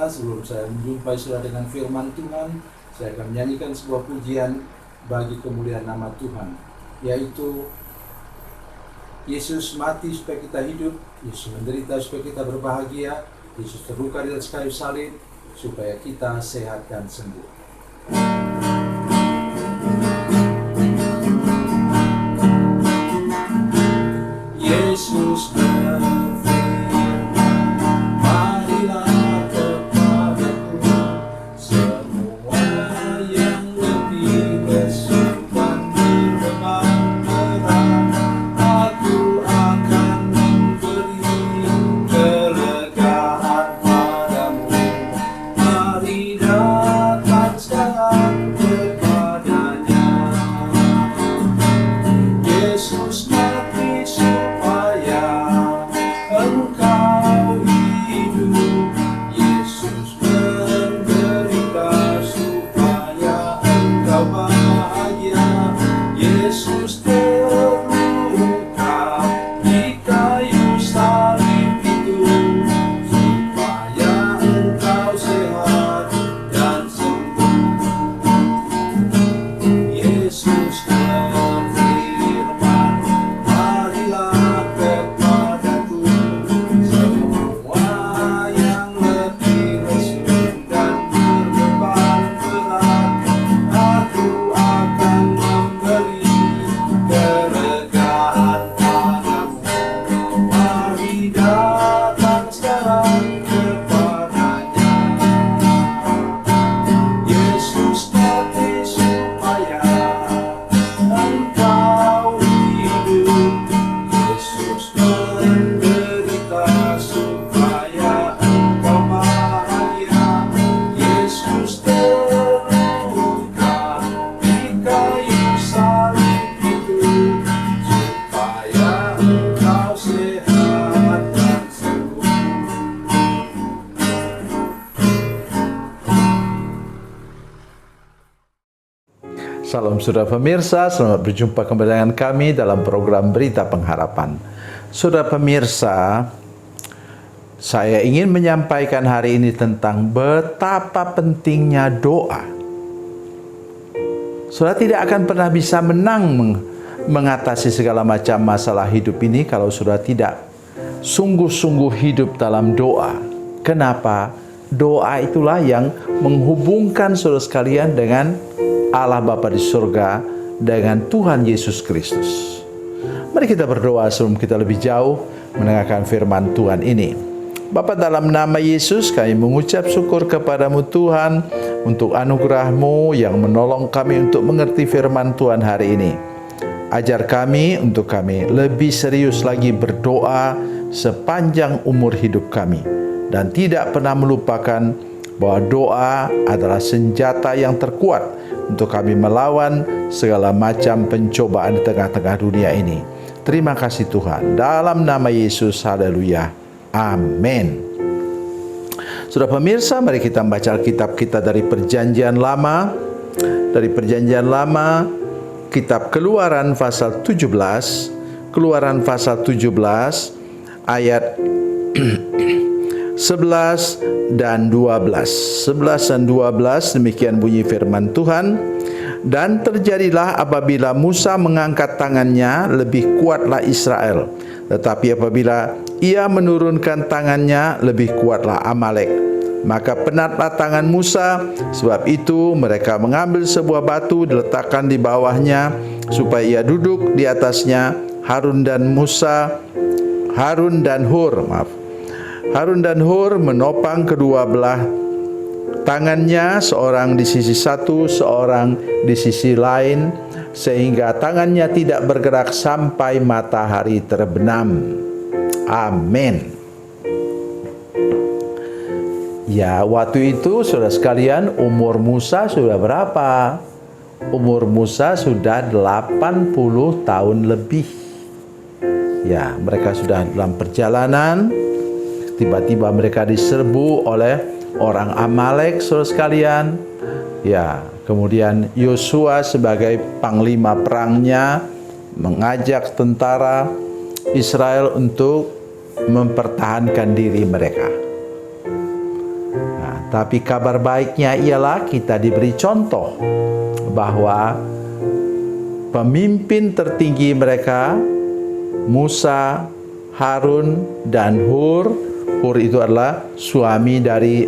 pemirsa, sebelum saya menjumpai saudara dengan firman Tuhan, saya akan menyanyikan sebuah pujian bagi kemuliaan nama Tuhan, yaitu Yesus mati supaya kita hidup, Yesus menderita supaya kita berbahagia, Yesus terluka di atas kayu salib supaya kita sehat dan sembuh. Yesus berfirman, marilah kepadaku semua yang letih lesu dan berbeban berat, aku akan memberi kelegaan padamu. Mari datang sekarang kepadanya. Yesus mati supaya engkau hidup, Yesus menderita supaya engkau bahagia, Yesus terluka di kayu salib itu supaya engkau sehat dan sembuh. Yesus berfirman, marilah kepadaku semua yang letih lesu dan berbeban berat, aku akan memberi kelegaan padamu. Mari datang sekarang kepadanya. Yesus mati supaya engkau hidup, Yesus menderita supaya engkau bahagia, Yesus terluka di kayu salib itu supaya engkau sehat dan sembuh. Salam saudara pemirsa, selamat berjumpa kembali dengan kami dalam program Berita Pengharapan. Saudara pemirsa, saya ingin menyampaikan hari ini tentang betapa pentingnya doa. Saudara tidak akan pernah bisa menang mengatasi segala macam masalah hidup ini kalau saudara tidak sungguh-sungguh hidup dalam doa. Kenapa? Doa itulah yang menghubungkan saudara sekalian dengan Allah Bapa di surga, dengan Tuhan Yesus Kristus. Mari kita berdoa sebelum kita lebih jauh mendengarkan firman Tuhan ini. Bapa, dalam nama Yesus kami mengucap syukur kepadamu Tuhan untuk anugerah-Mu yang menolong kami untuk mengerti firman Tuhan hari ini. Ajar kami untuk kami lebih serius lagi berdoa sepanjang umur hidup kami, dan tidak pernah melupakan bahwa doa adalah senjata yang terkuat untuk kami melawan segala macam pencobaan di tengah-tengah dunia ini. Terima kasih Tuhan. Dalam nama Yesus, haleluya. Amin. Saudara pemirsa, mari kita membaca Alkitab kita dari Perjanjian Lama. Dari Perjanjian Lama, kitab Keluaran pasal 17. Keluaran pasal 17 ayat 11 dan 12. 11 dan 12 demikian bunyi firman Tuhan. Dan terjadilah apabila Musa mengangkat tangannya, lebih kuatlah Israel. Tetapi apabila ia menurunkan tangannya, lebih kuatlah Amalek. Maka penatlah tangan Musa, sebab itu mereka mengambil sebuah batu, diletakkan di bawahnya, supaya ia duduk di atasnya. Harun dan Hur menopang kedua belah tangannya, seorang di sisi satu, seorang di sisi lain, sehingga tangannya tidak bergerak sampai matahari terbenam. Amin. Ya, waktu itu saudara sekalian, umur Musa sudah berapa? Umur Musa sudah 80 tahun lebih. Ya, mereka sudah dalam perjalanan. Tiba-tiba mereka diserbu oleh orang Amalek, saudara sekalian. Ya, kemudian Yosua sebagai panglima perangnya mengajak tentara Israel untuk mempertahankan diri mereka. Nah, Tapi kabar baiknya ialah kita diberi contoh bahwa pemimpin tertinggi mereka, Musa, Harun, dan Hur. Hur itu adalah suami dari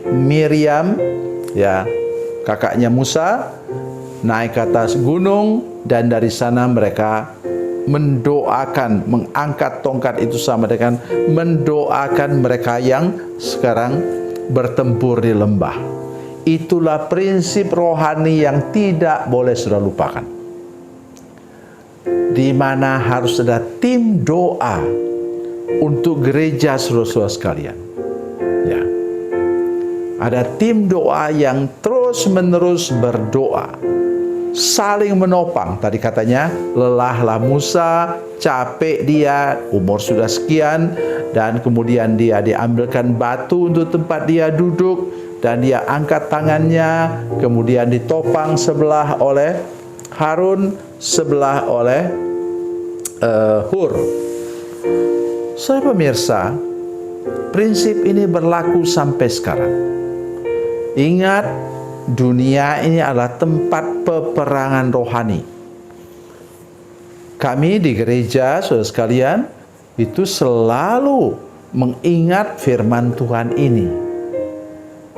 Miriam, ya, kakaknya Musa, naik ke atas gunung, dan dari sana mereka mendoakan, mengangkat tongkat itu sama dengan mendoakan mereka yang sekarang bertempur di lembah. Itulah prinsip rohani yang tidak boleh saudara lupakan, di mana harus ada tim doa untuk gereja saudara-saudara sekalian. Ya, ada tim doa yang terus-menerus berdoa, saling menopang. Tadi katanya lelahlah Musa, capek dia, umur sudah sekian, dan kemudian dia diambilkan batu untuk tempat dia duduk, dan dia angkat tangannya, kemudian ditopang sebelah oleh Harun, sebelah oleh Hur. Saudara pemirsa, prinsip ini berlaku sampai sekarang. Ingat, dunia ini adalah tempat peperangan rohani. Kami di gereja, saudara sekalian, itu selalu mengingat firman Tuhan ini.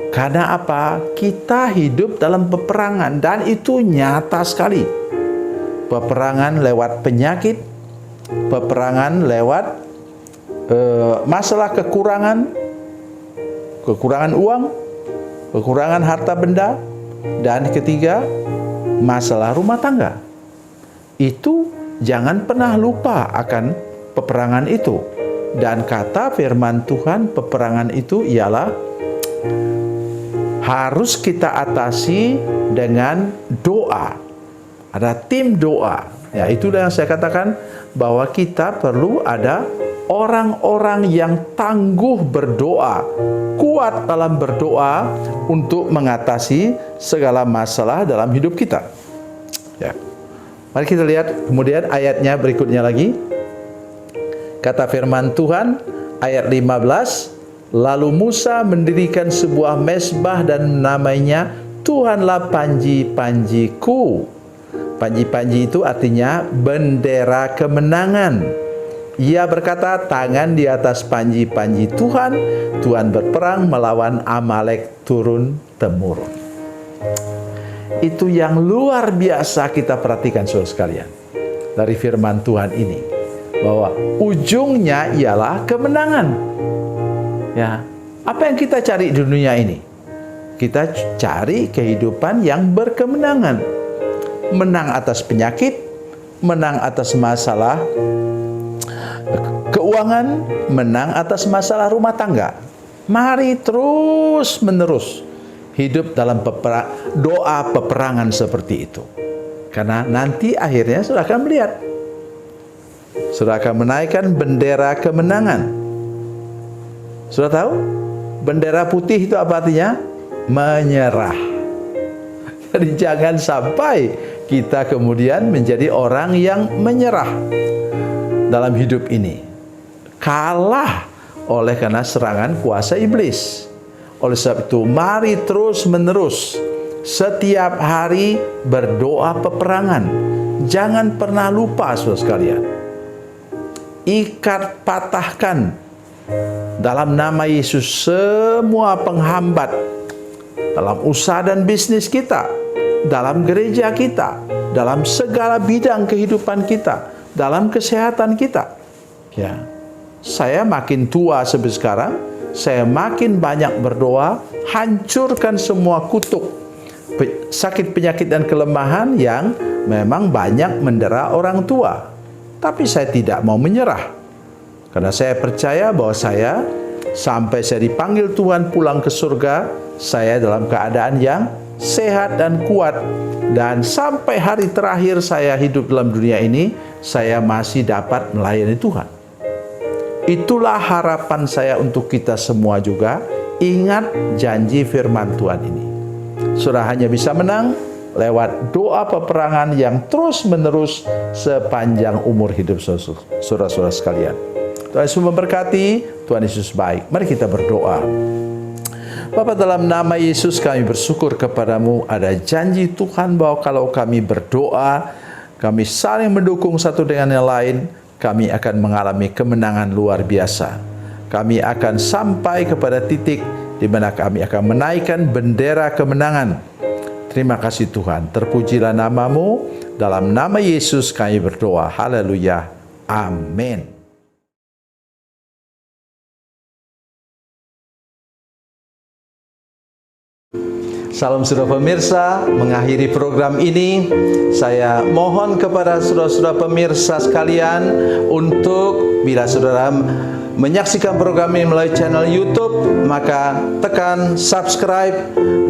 Karena apa? Kita hidup dalam peperangan, dan itu nyata sekali. Peperangan lewat penyakit, peperangan lewat masalah kekurangan uang, kekurangan harta benda, dan ketiga, masalah rumah tangga. Itu jangan pernah lupa akan peperangan itu. Dan kata firman Tuhan, peperangan itu ialah harus kita atasi dengan doa. Ada tim doa. Ya, itu yang saya katakan bahwa kita perlu ada orang-orang yang tangguh berdoa, kuat dalam berdoa untuk mengatasi segala masalah dalam hidup kita. Ya. Mari kita lihat kemudian ayatnya berikutnya lagi. Kata firman Tuhan ayat 15, lalu Musa mendirikan sebuah mezbah dan namanya Tuhanlah panji-panjiku. Panji-panji itu artinya bendera kemenangan. Ia berkata, tangan di atas panji-panji Tuhan, Tuhan berperang melawan Amalek turun-temurun. Itu yang luar biasa kita perhatikan saudara sekalian dari firman Tuhan ini, bahwa ujungnya ialah kemenangan. Ya, apa yang kita cari di dunia ini? Kita cari kehidupan yang berkemenangan, menang atas penyakit, menang atas masalah keuangan, menang atas masalah rumah tangga. Mari terus menerus hidup dalam doa peperangan seperti itu. Karena nanti akhirnya saudara akan melihat, saudara akan menaikkan bendera kemenangan. Saudara tahu bendera putih itu apa artinya? Menyerah. Jadi jangan sampai kita kemudian menjadi orang yang menyerah dalam hidup ini, kalah oleh karena serangan kuasa iblis. Oleh sebab itu, mari terus menerus setiap hari berdoa peperangan. Jangan pernah lupa saudara sekalian, ikat, patahkan dalam nama Yesus semua penghambat dalam usaha dan bisnis kita, dalam gereja kita, dalam segala bidang kehidupan kita, dalam kesehatan kita. Ya, saya makin tua seperti sekarang, saya makin banyak berdoa, hancurkan semua kutuk, sakit, penyakit, dan kelemahan yang memang banyak mendera orang tua. Tapi saya tidak mau menyerah, karena saya percaya bahwa saya, sampai saya dipanggil Tuhan pulang ke surga, saya dalam keadaan yang sehat dan kuat. Dan sampai hari terakhir saya hidup dalam dunia ini, saya masih dapat melayani Tuhan. Itulah harapan saya untuk kita semua juga. Ingat janji firman Tuhan ini. Saudara hanya bisa menang lewat doa peperangan yang terus menerus sepanjang umur hidup saudara-saudara sekalian. Tuhan Yesus memberkati, Tuhan Yesus baik. Mari kita berdoa. Bapa, dalam nama Yesus kami bersyukur kepadamu, ada janji Tuhan bahwa kalau kami berdoa, kami saling mendukung satu dengan yang lain, kami akan mengalami kemenangan luar biasa. Kami akan sampai kepada titik di mana kami akan menaikkan bendera kemenangan. Terima kasih Tuhan, terpujilah namamu, dalam nama Yesus kami berdoa, haleluya, amin. Salam saudara pemirsa, mengakhiri program ini, saya mohon kepada saudara-saudara pemirsa sekalian untuk bila saudara menyaksikan program ini melalui channel YouTube, maka tekan subscribe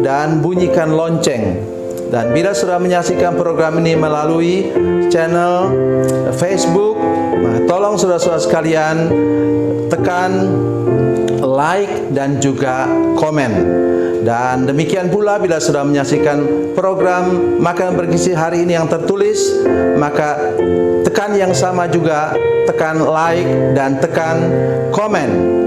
dan bunyikan lonceng. Dan bila saudara menyaksikan program ini melalui channel Facebook, tolong saudara-saudara sekalian tekan like dan juga komen. Dan demikian pula bila sudah menyaksikan program Makanan Bergizi hari ini yang tertulis, maka tekan yang sama juga, tekan like dan tekan komen.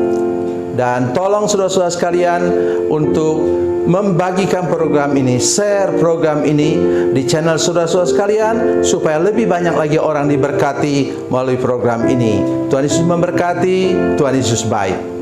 Dan tolong saudara-saudara sekalian untuk membagikan program ini, share program ini di channel saudara-saudara sekalian, supaya lebih banyak lagi orang diberkati melalui program ini. Tuhan Yesus memberkati, Tuhan Yesus baik.